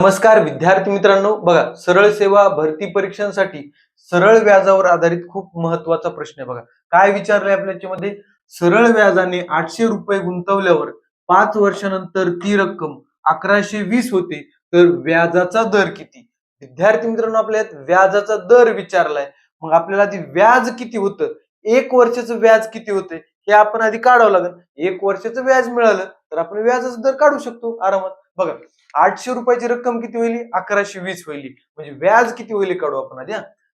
नमस्कार विद्यार्थी मित्रांनो, बघा सरळ सेवा भरती परीक्षांसाठी सरळ व्याजावर आधारित खूप महत्वाचा प्रश्न आहे. बघा काय विचारलंय आपल्या याच्यामध्ये, सरळ व्याजाने 800 रुपये गुंतवल्यावर 5 वर्षानंतर ती रक्कम 1120 होते, तर व्याजाचा दर किती? विद्यार्थी मित्रांनो, आपल्या यात व्याजाचा दर विचारलाय. मग आपल्याला आधी व्याज किती होतं, 1 वर्षाचं व्याज किती होते हे आपण आधी काढावं लागेल. 1 वर्षाचं व्याज मिळालं तर आपण व्याजाचा दर काढू शकतो आरामात. बघा 800 रुपयाची रक्कम किती होईल, 1120 होईल. म्हणजे व्याज किती होईल काढू आपण आधी.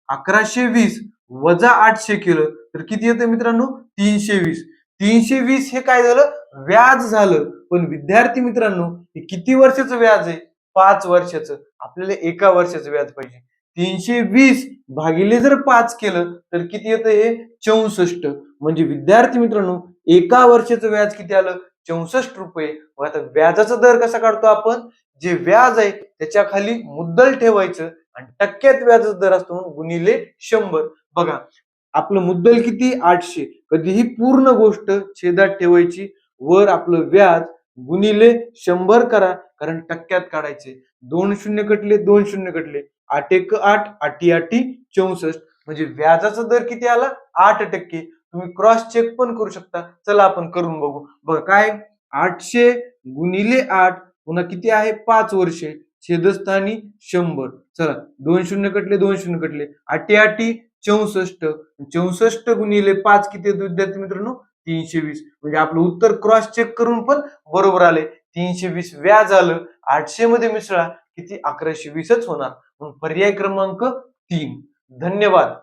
1120 वजा 800 केलं तर किती येतं मित्रांनो, 320. 320 हे काय झालं, व्याज झालं. पण विद्यार्थी मित्रांनो, हे किती वर्षाचं व्याज आहे, 5 वर्षाचं. आपल्याला 1 वर्षाचं व्याज पाहिजे. 320 भागिले जर 5 केलं तर किती येतं, हे 64. म्हणजे विद्यार्थी मित्रांनो, 1 वर्षाचं व्याज किती आलं, 64 रुपये. मग आता व्याजाचा दर कसा काढतो आपण, जे व्याज आहे त्याच्या खाली मुद्दल ठेवायचं आणि टक्क्यात व्याजाचा दर असतो म्हणून गुणिले 100. बघा आपलं मुद्दल किती, 800. कधीही पूर्ण गोष्ट छेदात ठेवायची, वर आपलं व्याज गुणिले 100 करा, कारण टक्क्यात काढायचे. 2 शून्य कटले, 2 शून्य कटले, 8 1 8, 8 8 64. म्हणजे व्याजाचा दर किती आला, 8%. तुम्ही क्रॉस चेक पण करू शकता. चला आपण करून बघू. बघा काय, 800 गुणिले 8 पुन्हा किती आहे, 5 वर्षे, छेदस्थानी 100. चला 2 शून्य कटले, 2 शून्य कटले, 8 8 64. 64 गुणिले 5 किती येतो विद्यार्थी मित्रांनो, 320. म्हणजे आपलं उत्तर क्रॉस चेक करून पण बरोबर आले. 320 व्याज आलं, 800 मध्ये मिसळा किती, 1120च होणार. पर्याय क्रमांक 3. धन्यवाद.